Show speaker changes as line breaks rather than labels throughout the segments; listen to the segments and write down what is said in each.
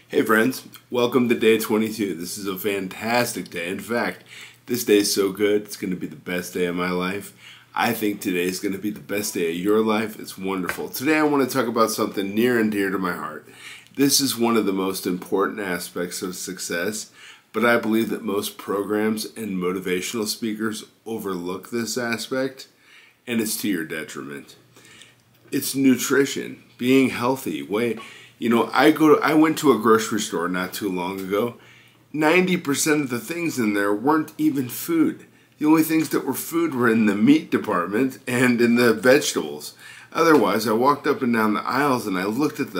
Hey friends, welcome to day 22. This is a fantastic day. In fact, this day is so good, it's going to be the best day of my life. I think today is going to be the best day of your life. It's wonderful. Today I want to talk about something near and dear to my heart. This is one of the most important aspects of success, but I believe that most programs and motivational speakers overlook this aspect, and it's to your detriment. It's nutrition, being healthy. I went to a grocery store not too long ago. 90% of the things in there weren't even food. The only things that were food were in the meat department and in the vegetables. Otherwise, I walked up and down the aisles and I looked at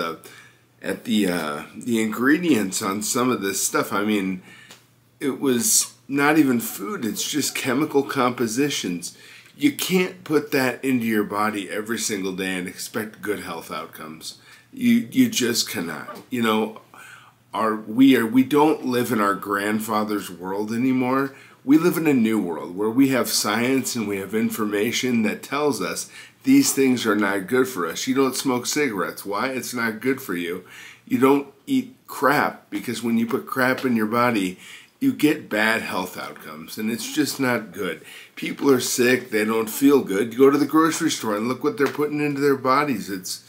the ingredients on some of this stuff. I mean, it was not even food. It's just chemical compositions. You can't put that into your body every single day and expect good health outcomes. You just cannot. You know, we don't live in our grandfather's world anymore. We live in a new world where we have science and we have information that tells us these things are not good for us. You don't smoke cigarettes. Why? It's not good for you. You don't eat crap, because when you put crap in your body, you get bad health outcomes, and it's just not good. People are sick. They don't feel good. You go to the grocery store and look what they're putting into their bodies. It's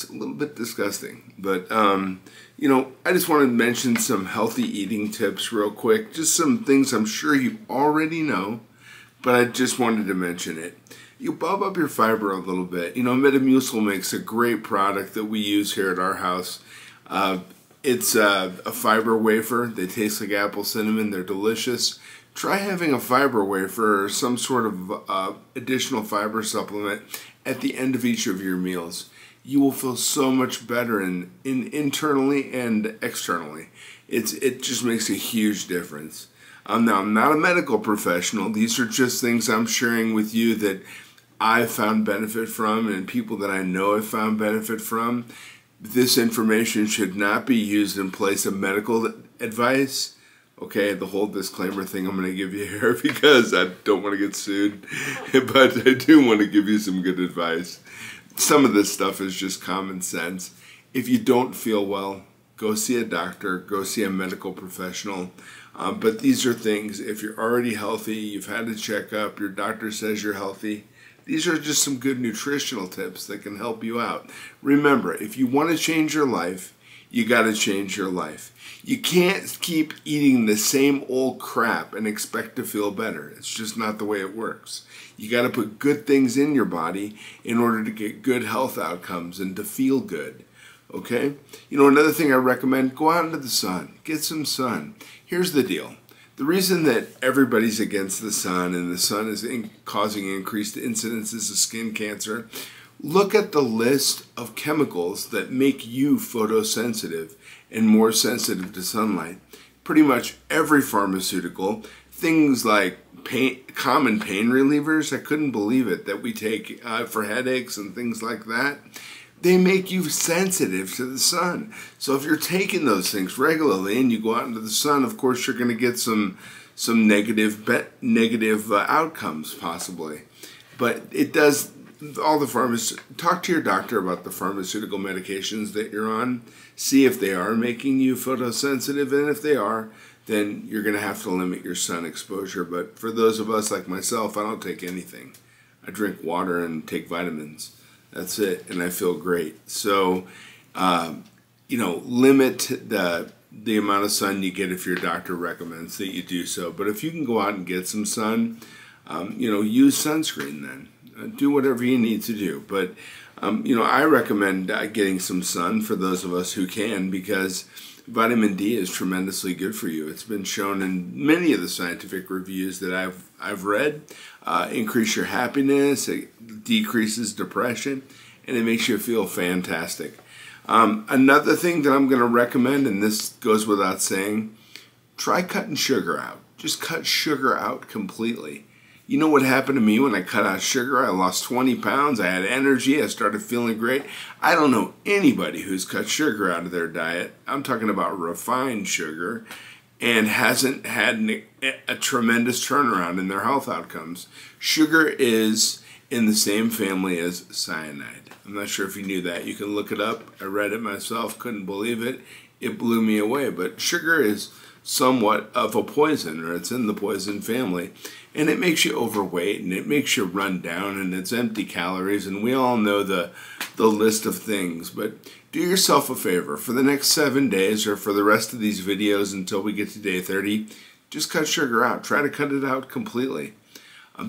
a little bit disgusting, but you know, I just wanted to mention some healthy eating tips real quick. Just some things I'm sure you already know, but I just wanted to mention it. You bump up your fiber a little bit. You know, Metamucil makes a great product that we use here at our house. It's a fiber wafer. They taste like apple cinnamon. They're delicious. Try having a fiber wafer or some sort of additional fiber supplement at the end of each of your meals. You will feel so much better internally and externally. It just makes a huge difference. Now, I'm not a medical professional. These are just things I'm sharing with you that I've found benefit from and people that I know have found benefit from. This information should not be used in place of medical advice. Okay, the whole disclaimer thing I'm going to give you here because I don't want to get sued, but I do want to give you some good advice. Some of this stuff is just common sense. If you don't feel well, go see a doctor, go see a medical professional. But these are things, if you're already healthy, you've had a checkup, your doctor says you're healthy, these are just some good nutritional tips that can help you out. Remember, if you want to change your life, you got to change your life. You can't keep eating the same old crap and expect to feel better. It's just not the way it works. You got to put good things in your body in order to get good health outcomes and to feel good. Okay? You know, another thing I recommend, go out into the sun. Get some sun. Here's the deal. The reason that everybody's against the sun and the sun is causing increased incidences of skin cancer, look at the list of chemicals that make you photosensitive and more sensitive to sunlight. Pretty much every pharmaceutical, things like common pain relievers, I couldn't believe it, that we take for headaches and things like that, they make you sensitive to the sun. So if you're taking those things regularly and you go out into the sun, of course you're going to get some negative outcomes possibly. But it does, talk to your doctor about the pharmaceutical medications that you're on. See if they are making you photosensitive, and if they are, then you're going to have to limit your sun exposure. But for those of us like myself, I don't take anything. I drink water and take vitamins. That's it, and I feel great. So, you know, limit the amount of sun you get if your doctor recommends that you do so. But if you can go out and get some sun, you know, use sunscreen then. Do whatever you need to do. But, you know, I recommend getting some sun for those of us who can, because vitamin D is tremendously good for you. It's been shown in many of the scientific reviews that I've read. Increase your happiness, it decreases depression, and it makes you feel fantastic. Another thing that I'm going to recommend, and this goes without saying, try cutting sugar out. Just cut sugar out completely. You know what happened to me when I cut out sugar? I lost 20 pounds, I had energy, I started feeling great. I don't know anybody who's cut sugar out of their diet. I'm talking about refined sugar, and hasn't had a tremendous turnaround in their health outcomes. Sugar is in the same family as cyanide. I'm not sure if you knew that. You can look it up. I read it myself, couldn't believe it. It blew me away. But sugar is somewhat of a poison, or it's in the poison family, and it makes you overweight, and it makes you run down, and it's empty calories, and we all know the list of things. But do yourself a favor. For the next 7 days, or for the rest of these videos until we get to day 30, just cut sugar out. Try to cut it out completely.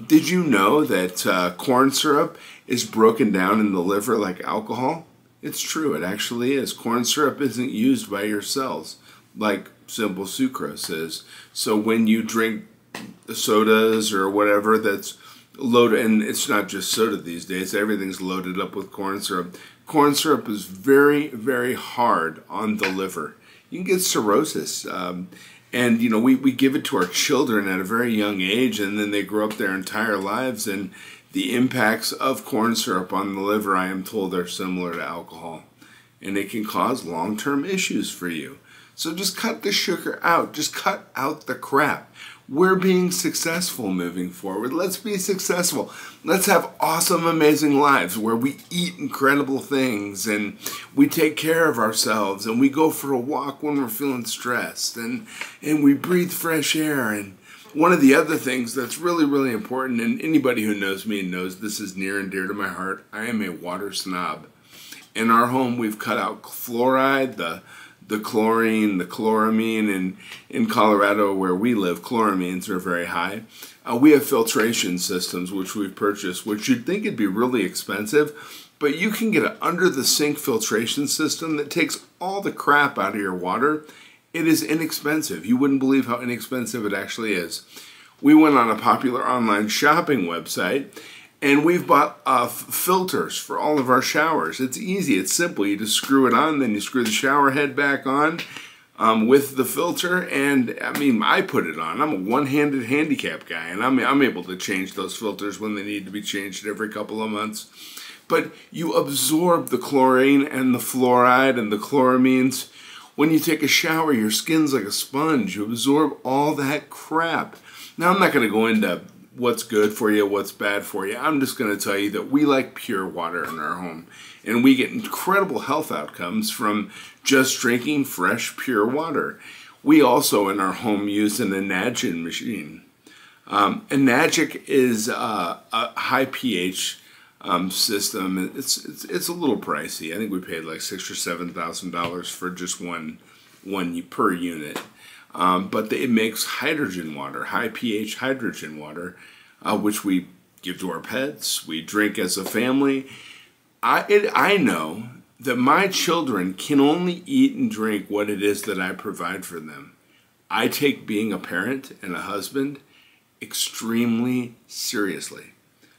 Did you know that corn syrup is broken down in the liver like alcohol? It's true, it actually is. Corn syrup isn't used by your cells like simple sucrose is. So when you drink sodas or whatever that's loaded, and it's not just soda these days, everything's loaded up with corn syrup. Corn syrup is very, very hard on the liver. You can get cirrhosis. And, you know, we give it to our children at a very young age, and then they grow up their entire lives, and the impacts of corn syrup on the liver, I am told, are similar to alcohol. And it can cause long-term issues for you. So just cut the sugar out. Just cut out the crap. We're being successful moving forward. Let's be successful. Let's have awesome, amazing lives where we eat incredible things and we take care of ourselves and we go for a walk when we're feeling stressed and we breathe fresh air. And one of the other things that's really, really important, and anybody who knows me knows this is near and dear to my heart, I am a water snob. In our home, we've cut out fluoride, the chlorine, the chloramine, and in Colorado where we live, chloramines are very high. We have filtration systems which we've purchased, which you'd think it'd be really expensive, but you can get an under-the-sink filtration system that takes all the crap out of your water. It is inexpensive. You wouldn't believe how inexpensive it actually is. We went on a popular online shopping website, and we've bought filters for all of our showers. It's easy, it's simple. You just screw it on, then you screw the shower head back on with the filter. And I mean, I put it on. I'm a one-handed handicap guy, and I'm able to change those filters when they need to be changed every couple of months. But you absorb the chlorine and the fluoride and the chloramines. When you take a shower, your skin's like a sponge. You absorb all that crap. Now, I'm not going to go into what's good for you, what's bad for you. I'm just going to tell you that we like pure water in our home. And we get incredible health outcomes from just drinking fresh, pure water. We also, in our home, use an Enagic machine. Enagic is a high pH system. It's a little pricey. I think we paid like $6,000 or $7,000 for just one per unit. But it makes hydrogen water, high pH hydrogen water, which we give to our pets, we drink as a family. I know that my children can only eat and drink what it is that I provide for them. I take being a parent and a husband extremely seriously.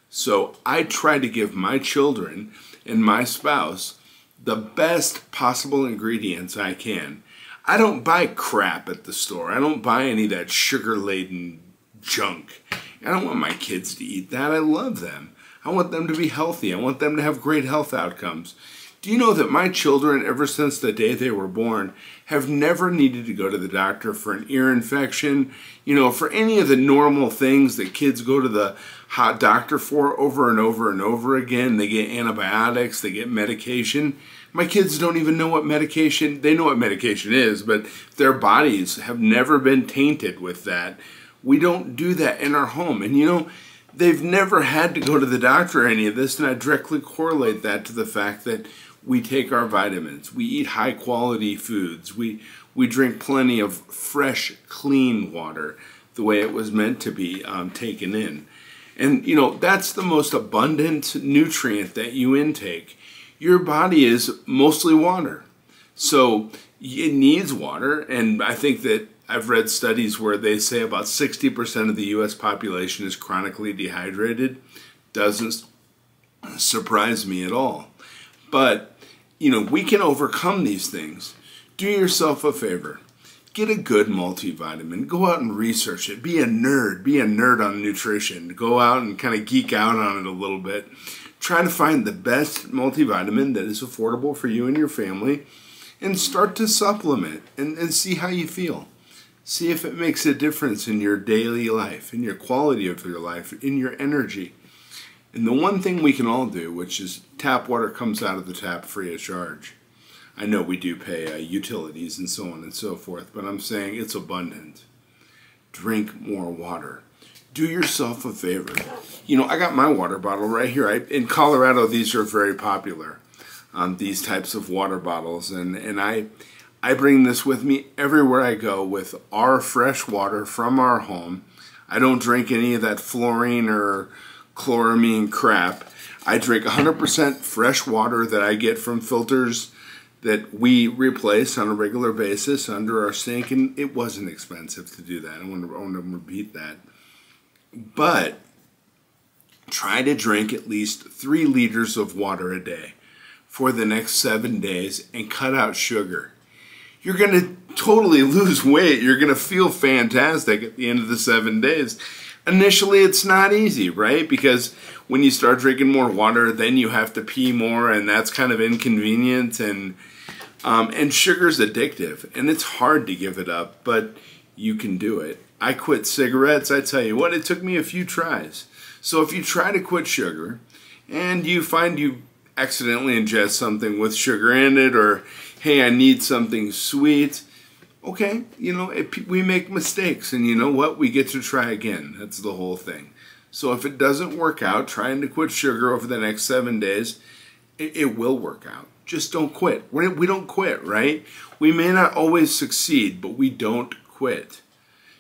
So I try to give my children and my spouse the best possible ingredients I can. I don't buy crap at the store. I don't buy any of that sugar-laden junk. I don't want my kids to eat that. I love them. I want them to be healthy. I want them to have great health outcomes. Do you know that my children, ever since the day they were born, have never needed to go to the doctor for an ear infection, for any of the normal things that kids go to the hot doctor for over and over and over again? They get antibiotics, they get medication. My kids don't even know what medication, they know what medication is, but their bodies have never been tainted with that. We don't do that in our home. And they've never had to go to the doctor or any of this, and I directly correlate that to the fact that we take our vitamins, we eat high quality foods, we drink plenty of fresh, clean water, the way it was meant to be taken in. And that's the most abundant nutrient that you intake. Your body is mostly water. So it needs water, and I think that I've read studies where they say about 60% of the U.S. population is chronically dehydrated. Doesn't surprise me at all. But, we can overcome these things. Do yourself a favor. Get a good multivitamin. Go out and research it. Be a nerd on nutrition. Go out and kind of geek out on it a little bit. Try to find the best multivitamin that is affordable for you and your family and start to supplement and see how you feel. See if it makes a difference in your daily life, in your quality of your life, in your energy. And the one thing we can all do, which is tap water comes out of the tap free of charge. I know we do pay utilities and so on and so forth, but I'm saying it's abundant. Drink more water. Do yourself a favor. You know, I got my water bottle right here. In Colorado, these are very popular, these types of water bottles. And I bring this with me everywhere I go with our fresh water from our home. I don't drink any of that fluorine or chloramine crap. I drink 100% fresh water that I get from filters that we replace on a regular basis under our sink, and it wasn't expensive to do that. I want to repeat that. But try to drink at least 3 liters of water a day for the next 7 days and cut out sugar. You're going to totally lose weight. You're going to feel fantastic at the end of the 7 days. Initially, it's not easy, right? Because when you start drinking more water, then you have to pee more, and that's kind of inconvenient. And sugar's addictive, and it's hard to give it up, but you can do it. I quit cigarettes. I tell you what, it took me a few tries. So if you try to quit sugar, and you find you accidentally ingest something with sugar in it, or hey, I need something sweet. Okay, you know, we make mistakes, and you know what? We get to try again. That's the whole thing. So if it doesn't work out, trying to quit sugar over the next 7 days, it will work out. Just don't quit. We don't quit, right? We may not always succeed, but we don't quit.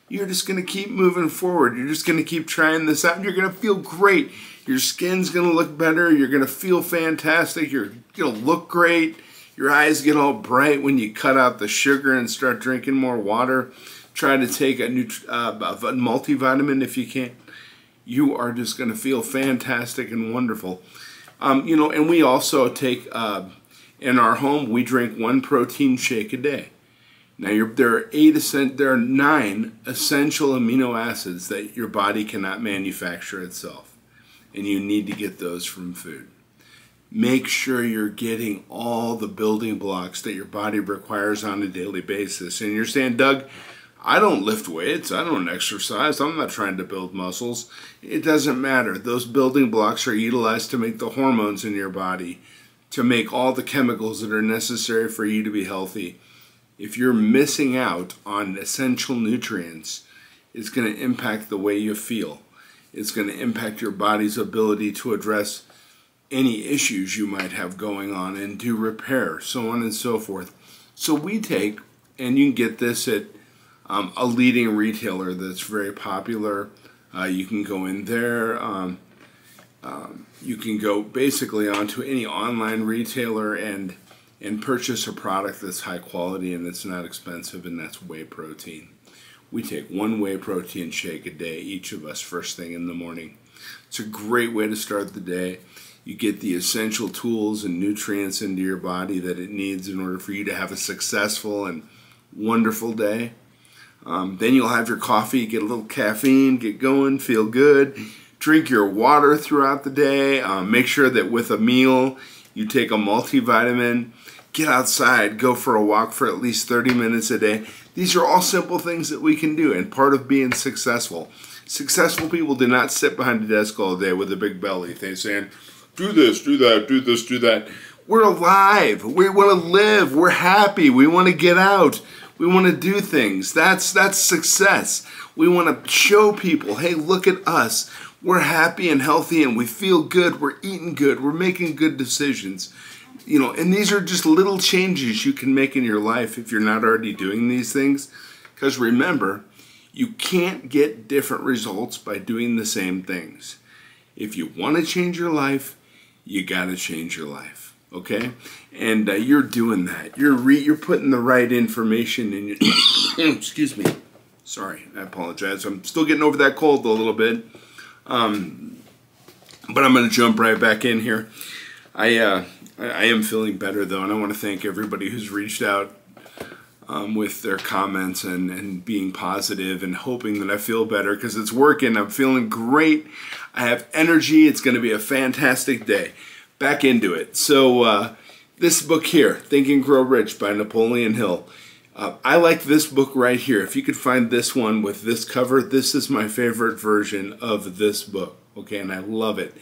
You're just going to keep moving forward. You're just going to keep trying this out, and you're going to feel great. Your skin's going to look better. You're going to feel fantastic. You're going to look great. Your eyes get all bright when you cut out the sugar and start drinking more water. Try to take a multivitamin if you can. You are just going to feel fantastic and wonderful. You know, and we also take, in our home, we drink 1 protein shake a day. Now, there are 9 essential amino acids that your body cannot manufacture itself, and you need to get those from food. Make sure you're getting all the building blocks that your body requires on a daily basis. And you're saying, Doug, I don't lift weights, I don't exercise, I'm not trying to build muscles. It doesn't matter. Those building blocks are utilized to make the hormones in your body, to make all the chemicals that are necessary for you to be healthy. If you're missing out on essential nutrients, it's going to impact the way you feel. It's going to impact your body's ability to address any issues you might have going on and do repair, so on and so forth. So we take, and you can get this at a leading retailer that's very popular. You can go in there. You can go basically onto any online retailer and purchase a product that's high quality and that's not expensive, and that's whey protein. We take 1 whey protein shake a day, each of us, first thing in the morning. It's a great way to start the day. You get the essential tools and nutrients into your body that it needs in order for you to have a successful and wonderful day. Then you'll have your coffee, get a little caffeine, get going, feel good. Drink your water throughout the day. Make sure that with a meal you take a multivitamin. Get outside, go for a walk for at least 30 minutes a day. These are all simple things that we can do, and part of being successful. Successful people do not sit behind a desk all day with a big belly. They're saying, do this, do that, do this, do that. We're alive. We want to live. We're happy. We want to get out. We want to do things. That's success. We want to show people, hey, look at us. We're happy and healthy, and we feel good. We're eating good. We're making good decisions. You know, and these are just little changes you can make in your life if you're not already doing these things. Because remember, you can't get different results by doing the same things. If you want to change your life, you got to change your life, okay? And you're doing that. You're putting the right information in your... Excuse me. Sorry, I apologize. I'm still getting over that cold a little bit. But I'm going to jump right back in here. I am feeling better, though, and I want to thank everybody who's reached out with their comments and being positive and hoping that I feel better, because it's working. I'm feeling great. I have energy. It's going to be a fantastic day. Back into it. So this book here, Think and Grow Rich by Napoleon Hill. I like this book right here. If you could find this one with this cover, this is my favorite version of this book. Okay, and I love it.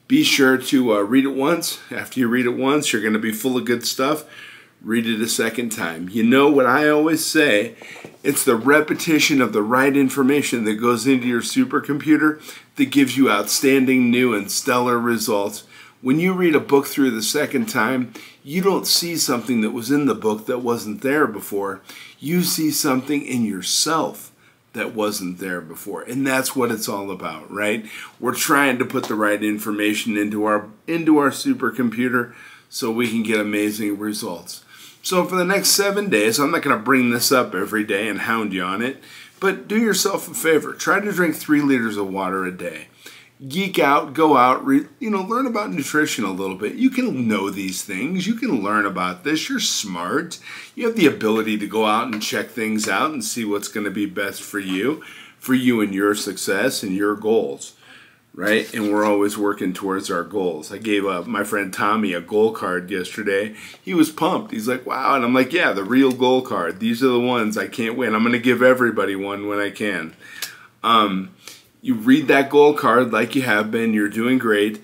Be sure to read it once. After you read it once, you're going to be full of good stuff. Read it a second time. You know what I always say, it's the repetition of the right information that goes into your supercomputer that gives you outstanding, new, and stellar results. When you read a book through the second time, you don't see something that was in the book that wasn't there before. You see something in yourself that wasn't there before. And that's what it's all about, right? We're trying to put the right information into our supercomputer so we can get amazing results. So for the next 7 days, I'm not going to bring this up every day and hound you on it, but do yourself a favor. Try to drink 3 liters of water a day. Geek out, go out, learn about nutrition a little bit. You can know these things. You can learn about this. You're smart. You have the ability to go out and check things out and see what's going to be best for you and your success and your goals, right? And we're always working towards our goals. I gave my friend Tommy a goal card yesterday. He was pumped. He's like, wow. And I'm like, yeah, the real goal card. These are the ones I can't win. I'm going to give everybody one when I can. You read that goal card like you have been. You're doing great.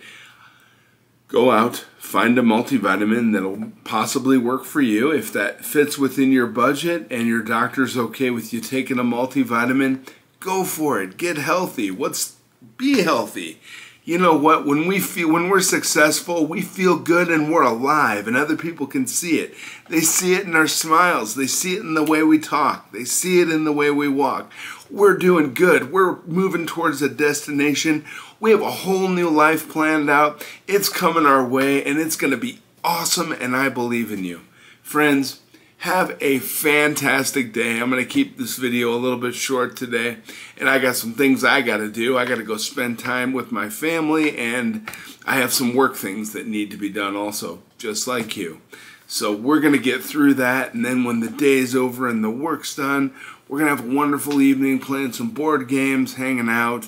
Go out, find a multivitamin that'll possibly work for you. If that fits within your budget and your doctor's okay with you taking a multivitamin, go for it. Get healthy. Be healthy. You know what? When we're successful, we feel good and we're alive, and other people can see it. They see it in our smiles. They see it in the way we talk. They see it in the way we walk. We're doing good. We're moving towards a destination. We have a whole new life planned out. It's coming our way, and it's going to be awesome, and I believe in you. Friends, have a fantastic day. I'm going to keep this video a little bit short today, and I got some things I got to do. I got to go spend time with my family, and I have some work things that need to be done also, just like you. So we're going to get through that, and then when the day's over and the work's done, we're going to have a wonderful evening playing some board games, hanging out.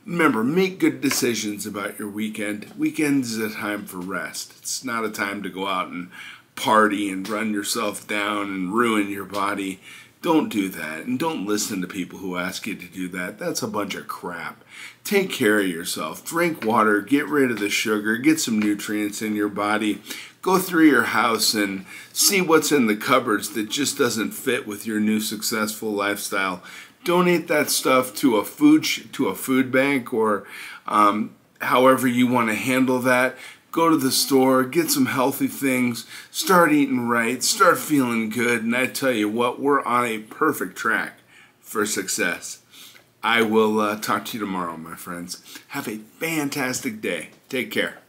Remember, make good decisions about your weekend. Weekends is a time for rest. It's not a time to go out and party and run yourself down and ruin your body. Don't do that, and don't listen to people who ask you to do that. That's a bunch of crap. Take care of yourself. Drink water. Get rid of the sugar. Get some nutrients in your body. Go through your house and see what's in the cupboards that just doesn't fit with your new successful lifestyle. Donate that stuff to a food bank, or however you want to handle that. Go to the store, get some healthy things, start eating right, start feeling good, and I tell you what, we're on a perfect track for success. I will talk to you tomorrow, my friends. Have a fantastic day. Take care.